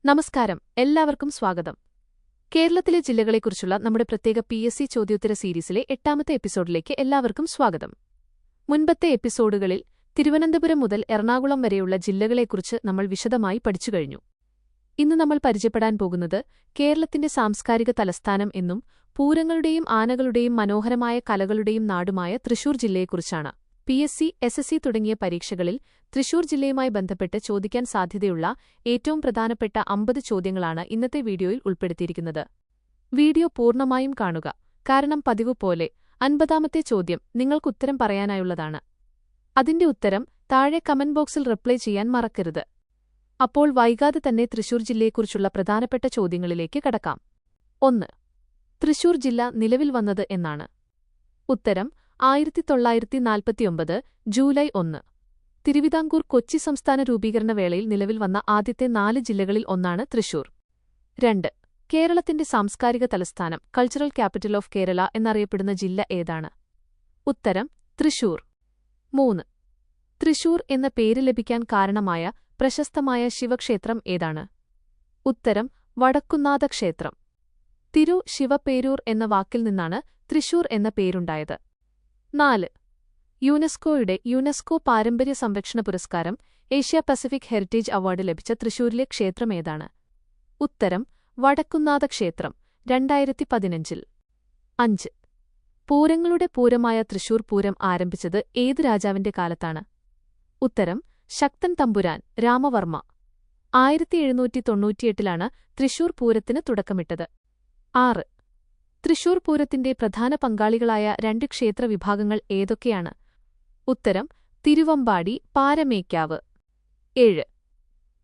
നമസ്കാരം, എല്ലാവർക്കും സ്വാഗതം. കേരളത്തിലെ ജില്ലകളെക്കുറിച്ചുള്ള നമ്മുടെ പ്രത്യേക PSC ചോദ്യോത്തര സീരീസിലെ 8ാമത്തെ എപ്പിസോഡിലേക്ക് എല്ലാവർക്കും സ്വാഗതം. മുൻപത്തെ എപ്പിസോഡുകളിൽ തിരുവനന്തപുരം മുതൽ എറണാകുളം വരെയുള്ള ജില്ലകളെക്കുറിച്ച് നമ്മൾ വിശദമായി പഠിച്ചുകഴിഞ്ഞു. ഇന്ന് നമ്മൾ പരിചയപ്പെടാൻ പോകുന്നത് കേരളത്തിന്റെ സാംസ്കാരിക തലസ്ഥാനം എന്നും പൂരങ്ങളുടെയും ആനകളുടെയും മനോഹരമായ കലകളുടെയും നാടുമായ തൃശൂർ ജില്ലയെക്കുറിച്ചാണ്. PSC, SSC തുടങ്ങിയ പരീക്ഷകളിൽ തൃശൂർ ജില്ലയുമായി ബന്ധപ്പെട്ട് ചോദിക്കാൻ സാധ്യതയുള്ള ഏറ്റവും പ്രധാനപ്പെട്ട 50 ചോദ്യങ്ങളാണ് ഇന്നത്തെ വീഡിയോയിൽ ഉൾപ്പെടുത്തിയിരിക്കുന്നത്. വീഡിയോ പൂർണ്ണമായും കാണുക, കാരണം പതിവ് പോലെ 50ാമത്തെ ചോദ്യം നിങ്ങൾക്കുത്തരം പറയാനായുള്ളതാണ്. അതിന്റെ ഉത്തരം താഴെ കമന്റ് ബോക്സിൽ റിപ്ലൈ ചെയ്യാൻ മറക്കരുത്. അപ്പോൾ വൈകാതെ തന്നെ തൃശൂർ ജില്ലയെക്കുറിച്ചുള്ള പ്രധാനപ്പെട്ട ചോദ്യങ്ങളിലേക്ക് കടക്കാം. 1. തൃശൂർ ജില്ല നിലവിൽ വന്നത് എന്നാണ്? ഉത്തരം 1949 ജൂലൈ 1. തിരുവിതാംകൂർ കൊച്ചി സംസ്ഥാന രൂപീകരണ വേളയിൽ നിലവിൽ വന്ന ആദ്യത്തെ 4 ജില്ലകളിൽ ഒന്നാണ് തൃശൂർ. 2. കേരളത്തിന്റെ സാംസ്കാരിക തലസ്ഥാനം, കൾച്ചറൽ ക്യാപിറ്റൽ ഓഫ് കേരള എന്നറിയപ്പെടുന്ന ജില്ല ഏതാണ്? ഉത്തരം തൃശൂർ. 3. തൃശൂർ എന്ന പേര് ലഭിക്കാൻ കാരണമായ പ്രശസ്തമായ ശിവക്ഷേത്രം ഏതാണ്? ഉത്തരം വടക്കുന്നാഥ ക്ഷേത്രം. തിരു ശിവപേരൂർ എന്ന വാക്കിൽ നിന്നാണ് തൃശൂർ എന്ന പേരുണ്ടായത്. 4. യുനെസ്കോയുടെ യുനെസ്കോ പാരമ്പര്യ സംരക്ഷണ പുരസ്കാരം, ഏഷ്യ പസഫിക് ഹെറിറ്റേജ് അവാർഡ് ലഭിച്ച തൃശൂരിലെ ക്ഷേത്രം ഏതാണ്? ഉത്തരം വടക്കുന്നാഥ ക്ഷേത്രം, 2015. 5. പൂരങ്ങളുടെ പൂരമായ തൃശൂർ പൂരം ആരംഭിച്ചത് ഏത് രാജാവിന്റെ കാലത്താണ്? ഉത്തരം ശക്തൻ തമ്പുരാൻ രാമവർമ്മ. 1798 തൃശൂർ പൂരത്തിന് തുടക്കമിട്ടത്. 6. തൃശൂർ പൂരത്തിന്റെ പ്രധാന പങ്കാളികളായ 2 ക്ഷേത്ര വിഭാഗങ്ങൾ ഏതൊക്കെയാണ്? ഉത്തരം തിരുവമ്പാടി, പാരമേക്കാവ്. 7.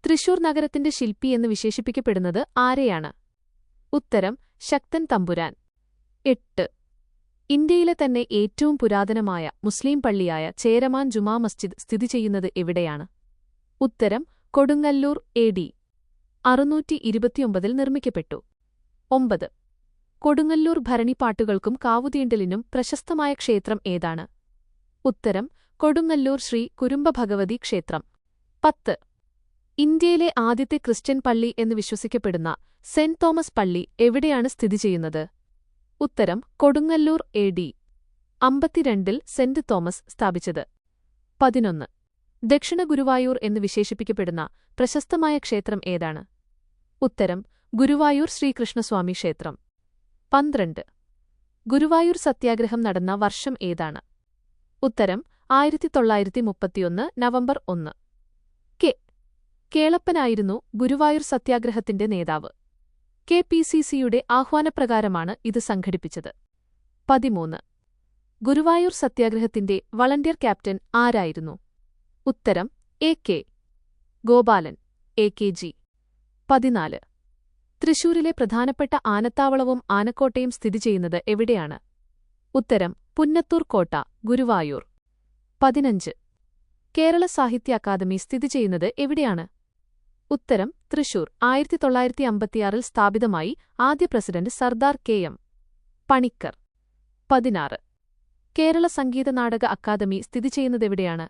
തൃശൂർ നഗരത്തിന്റെ ശില്പി എന്ന് വിശേഷിപ്പിക്കപ്പെടുന്നത് ആരെയാണ്? ഉത്തരം ശക്തൻ തമ്പുരാൻ. 8. ഇന്ത്യയിലെ തന്നെ ഏറ്റവും പുരാതനമായ മുസ്ലിം പള്ളിയായ ചേരമാൻ ജുമാ മസ്ജിദ് സ്ഥിതി ചെയ്യുന്നത് എവിടെയാണ്? ഉത്തരം കൊടുങ്ങല്ലൂർ, AD 629 നിർമ്മിക്കപ്പെട്ടു. 9. കൊടുങ്ങല്ലൂർ ഭരണിപ്പാട്ടുകൾക്കും കാവുതീണ്ടലിനും പ്രശസ്തമായ ക്ഷേത്രം ഏതാണ്? ഉത്തരം കൊടുങ്ങല്ലൂർ ശ്രീ കുരുംബഭഗവതി ക്ഷേത്രം. 10. ഇന്ത്യയിലെ ആദ്യത്തെ ക്രിസ്ത്യൻ പള്ളി എന്ന് വിശ്വസിക്കപ്പെടുന്ന സെന്റ് തോമസ് പള്ളി എവിടെയാണ് സ്ഥിതി ചെയ്യുന്നത്? ഉത്തരം കൊടുങ്ങല്ലൂർ, AD 52 സെന്റ് തോമസ് സ്ഥാപിച്ചത്. 11. ദക്ഷിണ ഗുരുവായൂർ എന്ന് വിശേഷിപ്പിക്കപ്പെടുന്ന പ്രശസ്തമായ ക്ഷേത്രം ഏതാണ്? ഉത്തരം ഗുരുവായൂർ ശ്രീകൃഷ്ണസ്വാമി ക്ഷേത്രം. 12. ഗുരുവായൂർ സത്യാഗ്രഹം നടന്ന വർഷം ഏതാണ്? ഉത്തരം 1931 നവംബർ 1. കേളപ്പനായിരുന്നു ഗുരുവായൂർ സത്യാഗ്രഹത്തിന്റെ നേതാവ്. KPCCയുടെ ആഹ്വാനപ്രകാരമാണ് ഇത് സംഘടിപ്പിച്ചത്. 13. ഗുരുവായൂർ സത്യാഗ്രഹത്തിന്റെ വളണ്ടിയർ ക്യാപ്റ്റൻ ആരായിരുന്നു? ഉത്തരം AK ഗോപാലൻ, AKG. 14. തൃശൂരിലെ പ്രധാനപ്പെട്ട ആനത്താവളവും ആനക്കോട്ടയും സ്ഥിതി ചെയ്യുന്നത് എവിടെയാണ്? ഉത്തരം പുന്നത്തൂർ കോട്ട, ഗുരുവായൂർ. 15. കേരള സാഹിത്യ അക്കാദമി സ്ഥിതി ചെയ്യുന്നത് എവിടെയാണ്? ഉത്തരം തൃശൂർ. 1956 സ്ഥാപിതമായി. ആദ്യ president Sardar KM Panicker. 16. Kerala Sangeetha Nataka academy സ്ഥിതി ചെയ്യുന്നതെവിടെയാണ്?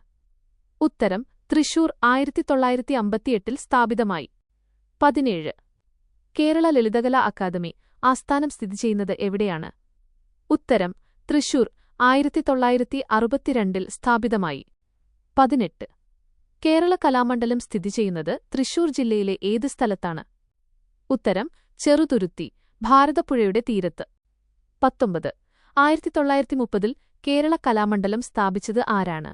ഉത്തരം തൃശൂർ. 1958 സ്ഥാപിതമായി. 17. കേരള ലളിതകലാ അക്കാദമി ആസ്ഥാനം സ്ഥിതി ചെയ്യുന്നത് എവിടെയാണ്? ഉത്തരം തൃശൂർ. 1962 സ്ഥാപിതമായി. 18. കേരള കലാമണ്ഡലം സ്ഥിതി ചെയ്യുന്നത് തൃശൂർ ജില്ലയിലെ ഏത് സ്ഥലത്താണ്? ഉത്തരം ചെറുതുരുത്തി, ഭാരതപ്പുഴയുടെ തീരത്ത്. 19. 1930 കേരള കലാമണ്ഡലം സ്ഥാപിച്ചത് ആരാണ്?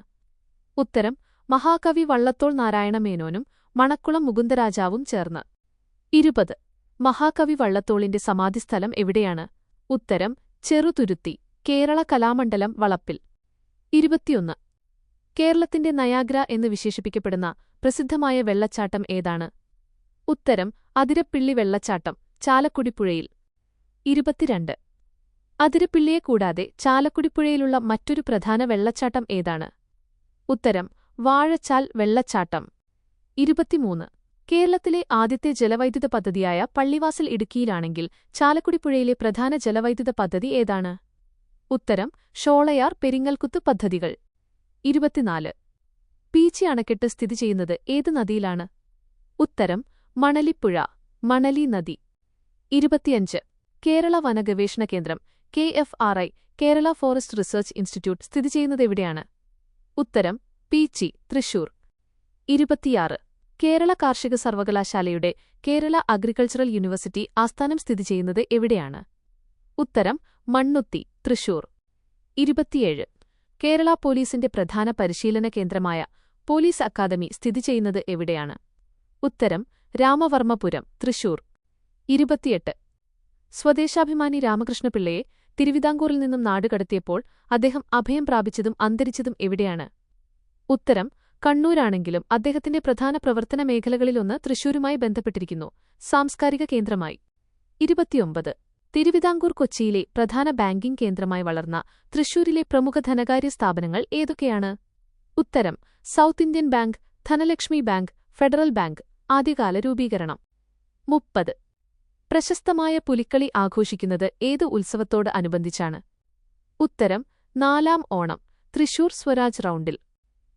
ഉത്തരം മഹാകവി വള്ളത്തോൾ നാരായണ മേനോനും മണക്കുളം മുകുന്ദരാജാവും ചേർന്ന്. 20. മഹാകവി വള്ളത്തോളിന്റെ സമാധിസ്ഥലം എവിടെയാണ്? ഉത്തരം ചെറുതുരുത്തി, കേരള കലാമണ്ഡലം, വളപ്പിൽ. 21. കേരളത്തിന്റെ നയാഗ്ര എന്ന് വിശേഷിപ്പിക്കപ്പെടുന്ന പ്രസിദ്ധമായ വെള്ളച്ചാട്ടം ഏതാണ്? ഉത്തരം അതിരപ്പിള്ളി വെള്ളച്ചാട്ടം, ചാലക്കുടിപ്പുഴയിൽ. 22. അതിരപ്പിള്ളിയെ കൂടാതെ ചാലക്കുടിപ്പുഴയിലുള്ള മറ്റൊരു പ്രധാന വെള്ളച്ചാട്ടം ഏതാണ്? ഉത്തരം വാഴച്ചാൽ വെള്ളച്ചാട്ടം. 23. കേരളത്തിലെ ആദ്യത്തെ ജലവൈദ്യുത പദ്ധതിയായ പള്ളിവാസൽ ഇടുക്കിയിലാണെങ്കിൽ ചാലക്കുടിപ്പുഴയിലെ പ്രധാന ജലവൈദ്യുത പദ്ധതി ഏതാണ്? ഉത്തരം ഷോളയാർ, പെരിങ്ങൽകുത്ത് പദ്ധതികൾ. 24. പീച്ചി അണക്കെട്ട് സ്ഥിതി ചെയ്യുന്നത് ഏത് നദിയിലാണ്? ഉത്തരം മണലിപ്പുഴ, മണലി നദി. 25. കേരള വന ഗവേഷണ കേന്ദ്രം KFRI Kerala forest research institute സ്ഥിതി ചെയ്യുന്നതെവിടെയാണ്? ഉത്തരം പീച്ചി, തൃശൂർ. 26. കേരള കാർഷിക സർവകലാശാലയുടെ കേരള അഗ്രികൾച്ചറൽ യൂണിവേഴ്സിറ്റി ആസ്ഥാനം സ്ഥിതി ചെയ്യുന്നത് എവിടെയാണ്? ഉത്തരം മണ്ണുത്തി, തൃശൂർ. 27. കേരള പോലീസിന്റെ പ്രധാന പരിശീലന കേന്ദ്രമായ പോലീസ് അക്കാദമി സ്ഥിതി ചെയ്യുന്നത് എവിടെയാണ്? ഉത്തരം രാമവർമ്മപുരം, തൃശൂർ. 28. സ്വദേശാഭിമാനി രാമകൃഷ്ണപിള്ളയെ തിരുവിതാംകൂറിൽ നിന്നും നാടുകടത്തിയപ്പോൾ അദ്ദേഹം അഭയം പ്രാപിച്ചതും അന്തരിച്ചതും എവിടെയാണ്? ഉത്തരം കണ്ണൂരാണെങ്കിലും അദ്ദേഹത്തിന്റെ പ്രധാന പ്രവർത്തന മേഖലകളിലൊന്ന് തൃശൂരുമായി ബന്ധപ്പെട്ടിരിക്കുന്നു, സാംസ്കാരിക കേന്ദ്രമായി. 29. തിരുവിതാംകൂർ കൊച്ചിയിലെ പ്രധാന ബാങ്കിംഗ് കേന്ദ്രമായി വളർന്ന തൃശൂരിലെ പ്രമുഖ ധനകാര്യ സ്ഥാപനങ്ങൾ ഏതൊക്കെയാണ്? ഉത്തരം South Indian Bank, Dhanlaxmi Bank, Federal Bank. ആദ്യകാല രൂപീകരണം. 30. പ്രശസ്തമായ പുലിക്കളി ആഘോഷിക്കുന്നത് ഏത് ഉത്സവത്തോട് അനുബന്ധിച്ചാണ്? ഉത്തരം നാലാം ഓണം, തൃശൂർ സ്വരാജ് റൗണ്ടിൽ.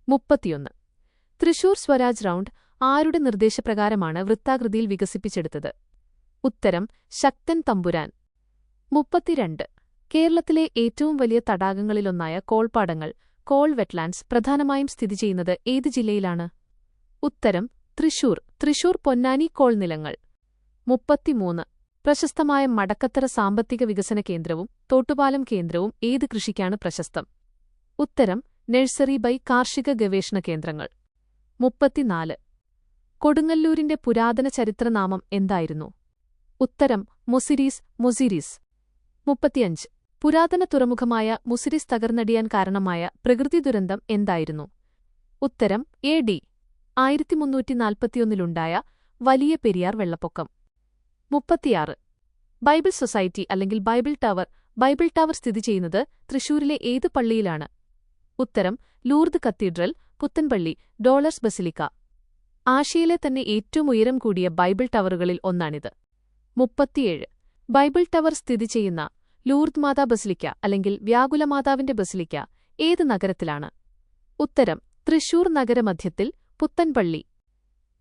31. തൃശൂർ സ്വരാജ് റൗണ്ട് ആരുടെ നിർദ്ദേശപ്രകാരമാണ് വൃത്താകൃതിയിൽ വികസിപ്പിച്ചെടുത്തത്? ഉത്തരം ശക്തൻ തമ്പുരാൻ. 32. കേരളത്തിലെ ഏറ്റവും വലിയ തടാകങ്ങളിലൊന്നായ കോൾപ്പാടങ്ങൾ, കോൾ വെറ്റ്ലാൻഡ്സ് പ്രധാനമായും സ്ഥിതി ചെയ്യുന്നത് ഏത് ജില്ലയിലാണ്? ഉത്തരം തൃശൂർ പൊന്നാനി കോൾ നിലങ്ങൾ. 33. പ്രശസ്തമായ മടക്കത്തറ സാമ്പത്തിക വികസന കേന്ദ്രവും തോട്ടുപാലം കേന്ദ്രവും ഏത് കൃഷിക്കാണ് പ്രശസ്തം? ഉത്തരം നഴ്സറി ബൈ കാർഷിക ഗവേഷണ കേന്ദ്രങ്ങൾ. 34. കൊടുങ്ങല്ലൂരിന്റെ പുരാതന ചരിത്രനാമം എന്തായിരുന്നു? ഉത്തരം മൊസിരീസ്. 35. പുരാതന തുറമുഖമായ മുസിരിസ് തകർന്നടിയാൻ കാരണമായ പ്രകൃതി ദുരന്തം എന്തായിരുന്നു? ഉത്തരം AD 1341 വലിയ പെരിയാർ വെള്ളപ്പൊക്കം. 36. ബൈബിൾ സൊസൈറ്റി അല്ലെങ്കിൽ ബൈബിൾ ടവർ സ്ഥിതി ചെയ്യുന്നത് തൃശൂരിലെ ഏത് പള്ളിയിലാണ്? ഉത്തരം Lourdes cathedral, Puthenpally, Dolours basilica. ആശയിലെ തന്നെ ഏറ്റവും ഉയരം കൂടിയ ബൈബിൾ ടവറുകളിൽ ഒന്നാണിത്. 37. ബൈബിൾ ടവർ സ്ഥിതി ചെയ്യുന്ന ലൂർദ് മാതാ ബസിലിക്ക അല്ലെങ്കിൽ വ്യാകുലമാതാവിന്റെ ബസിലിക്ക ഏത് നഗരത്തിലാണ്? ഉത്തരം തൃശൂർ നഗരമധ്യത്തിൽ, പുത്തൻപള്ളി.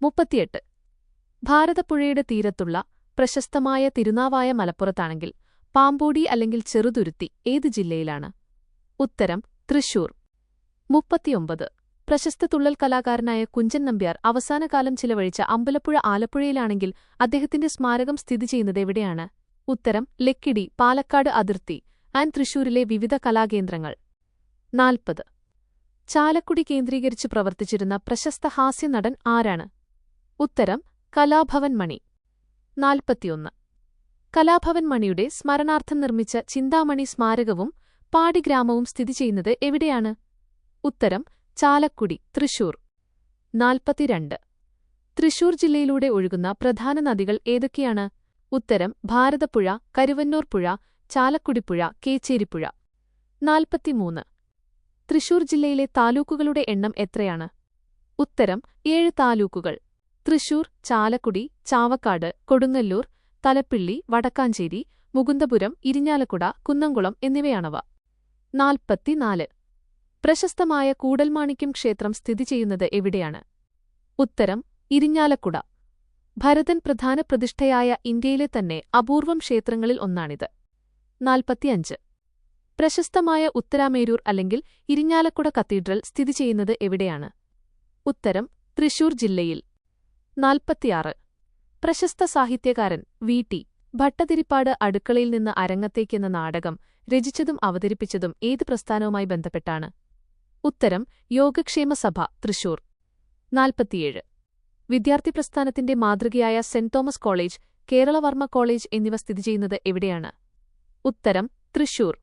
38. ഭാരതപ്പുഴയുടെ തീരത്തുള്ള പ്രശസ്തമായ തിരുനാവായ മലപ്പുറത്താണെങ്കിൽ പാമ്പോടി അല്ലെങ്കിൽ ചെറുതുരുത്തി ഏത് ജില്ലയിലാണ്? ഉത്തരം തൃശൂർ. 39. പ്രശസ്ത തുള്ളൽ കലാകാരനായ കുഞ്ചൻ നമ്പ്യാർ അവസാനകാലം ചിലവഴിച്ച അമ്പലപ്പുഴ ആലപ്പുഴയിലാണെങ്കിൽ അദ്ദേഹത്തിന്റെ സ്മാരകം സ്ഥിതി ചെയ്യുന്നത് എവിടെയാണ്? ഉത്തരം ലക്കിടി, പാലക്കാട് അതിർത്തി ആൻഡ് തൃശൂരിലെ വിവിധ കലാകേന്ദ്രങ്ങൾ. 40. ചാലക്കുടി കേന്ദ്രീകരിച്ച് പ്രവർത്തിച്ചിരുന്ന പ്രശസ്ത ഹാസ്യനടൻ ആരാണ്? ഉത്തരം കലാഭവൻ മണി. 41. കലാഭവൻ മണിയുടെ സ്മരണാർത്ഥം നിർമ്മിച്ച ചിന്താമണി സ്മാരകവും പാടിഗ്രാമവും സ്ഥിതി ചെയ്യുന്നത് എവിടെയാണ്? ഉത്തരം ചാലക്കുടി, തൃശൂർ. 42. തൃശൂർ ജില്ലയിലൂടെ ഒഴുകുന്ന പ്രധാന നദികൾ ഏതൊക്കെയാണ്? ഉത്തരം ഭാരതപ്പുഴ, കരുവന്നൂർ പുഴ, ചാലക്കുടിപ്പുഴ, കേച്ചേരിപ്പുഴ. 43. തൃശൂർ ജില്ലയിലെ താലൂക്കുകളുടെ എണ്ണം എത്രയാണ്? ഉത്തരം 7 താലൂക്കുകൾ. തൃശൂർ, ചാലക്കുടി, ചാവക്കാട്, കൊടുങ്ങല്ലൂർ, തലപ്പിള്ളി, വടക്കാഞ്ചേരി, മുകുന്ദപുരം, ഇരിഞ്ഞാലക്കുട, കുന്നംകുളം എന്നിവയാണവ. 44. പ്രശസ്തമായ കൂടൽമാണിക്യം ക്ഷേത്രം സ്ഥിതി ചെയ്യുന്നത് എവിടെയാണ്? ഉത്തരം ഇരിഞ്ഞാലക്കുട. ഭരതൻ പ്രധാന പ്രതിഷ്ഠയായ ഇന്ത്യയിലെ തന്നെ അപൂർവം ക്ഷേത്രങ്ങളിൽ ഒന്നാണിത്. 45. പ്രശസ്തമായ ഉത്തരാമേരൂർ അല്ലെങ്കിൽ ഇരിഞ്ഞാലക്കുട കത്തീഡ്രൽ സ്ഥിതി ചെയ്യുന്നത് എവിടെയാണ്? ഉത്തരം തൃശൂർ ജില്ലയിൽ. 46. പ്രശസ്ത സാഹിത്യകാരൻ VT ഭട്ടതിരിപ്പാട് അടുക്കളയിൽ നിന്ന് അരങ്ങത്തേക്കെന്ന നാടകം രചിച്ചതും അവതരിപ്പിച്ചതും ഏത് പ്രസ്ഥാനവുമായി ബന്ധപ്പെട്ടാണ്? ഉത്തരം യോഗക്ഷേമ സഭ, തൃശൂർ. 47. വിദ്യാർത്ഥി പ്രസ്ഥാനത്തിന്റെ മാതൃകയായ saint Thomas college, Keralavarma college എന്നിവ സ്ഥിതി ചെയ്യുന്നത് എവിടെയാണ്? ഉത്തരം തൃശൂർ.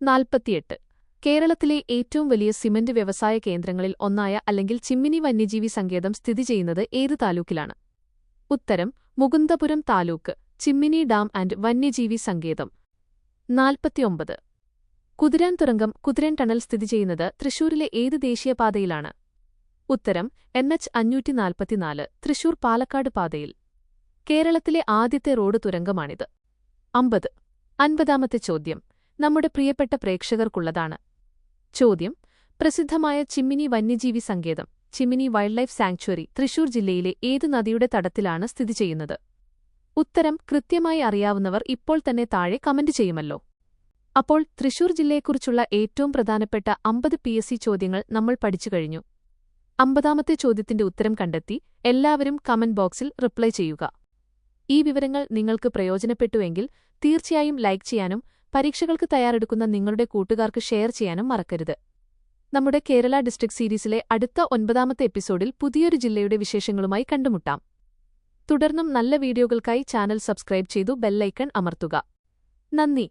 48. കേരളത്തിലെ ഏറ്റവും വലിയ സിമന്റ് വ്യവസായ കേന്ദ്രങ്ങളിൽ ഒന്നായ അല്ലെങ്കിൽ ചിമ്മിനി വന്യജീവി സങ്കേതം സ്ഥിതി ചെയ്യുന്നത് ഏത് താലൂക്കിലാണ്? ഉത്തരം മുകുന്ദപുരം താലൂക്ക്, ചിമ്മിനി ഡാം ആൻഡ് വന്യജീവി സങ്കേതം. 49. കുതിരാൻ തുരങ്കം, കുതിരൻ ടണൽ സ്ഥിതി ചെയ്യുന്നത് തൃശൂരിലെ ഏത് ദേശീയപാതയിലാണ്? ഉത്തരം NH 544, തൃശൂർ പാലക്കാട് പാതയിൽ. കേരളത്തിലെ ആദ്യത്തെ റോഡ് തുരങ്കമാണിത്. 50. 50ാമത്തെ ചോദ്യം നമ്മുടെ പ്രിയപ്പെട്ട പ്രേക്ഷകർക്കുള്ളതാണ്. ചോദ്യം: പ്രസിദ്ധമായ ചിമ്മിനി വന്യജീവി സങ്കേതം, Chimmini wildlife sanctuary Thrissur ജില്ലയിലെ ഏത് നദിയുടെ തടത്തിലാണ് സ്ഥിതി ചെയ്യുന്നത്? ഉത്തരം കൃത്യമായി അറിയാവുന്നവർ ഇപ്പോൾ തന്നെ താഴെ കമന്റ് ചെയ്യുമല്ലോ. അപ്പോൾ തൃശൂർ ജില്ലയെക്കുറിച്ചുള്ള ഏറ്റവും പ്രധാനപ്പെട്ട 50 PSC ചോദ്യങ്ങൾ നമ്മൾ പഠിച്ചു കഴിഞ്ഞു. 50ാമത്തെ ചോദ്യത്തിന്റെ ഉത്തരം കണ്ടെത്തി എല്ലാവരും കമന്റ് ബോക്സിൽ റിപ്ലൈ ചെയ്യുക. ഈ വിവരങ്ങൾ നിങ്ങൾക്ക് പ്രയോജനപ്പെട്ടുവെങ്കിൽ തീർച്ചയായും ലൈക്ക് ചെയ്യാനും പരീക്ഷകൾക്ക് തയ്യാറെടുക്കുന്ന നിങ്ങളുടെ കൂട്ടുകാർക്ക് ഷെയർ ചെയ്യാനും മറക്കരുത്. നമ്മുടെ കേരള ഡിസ്ട്രിക്ട് സീരീസിലെ അടുത്ത 9ാമത്തെ എപ്പിസോഡിൽ പുതിയൊരു ജില്ലയുടെ വിശേഷങ്ങളുമായി കണ്ടുമുട്ടാം. തുടർന്നും നല്ല വീഡിയോകൾക്കായി ചാനൽ സബ്സ്ക്രൈബ് ചെയ്തു ബെല്ലൈക്കൺ അമർത്തുക. നന്ദി.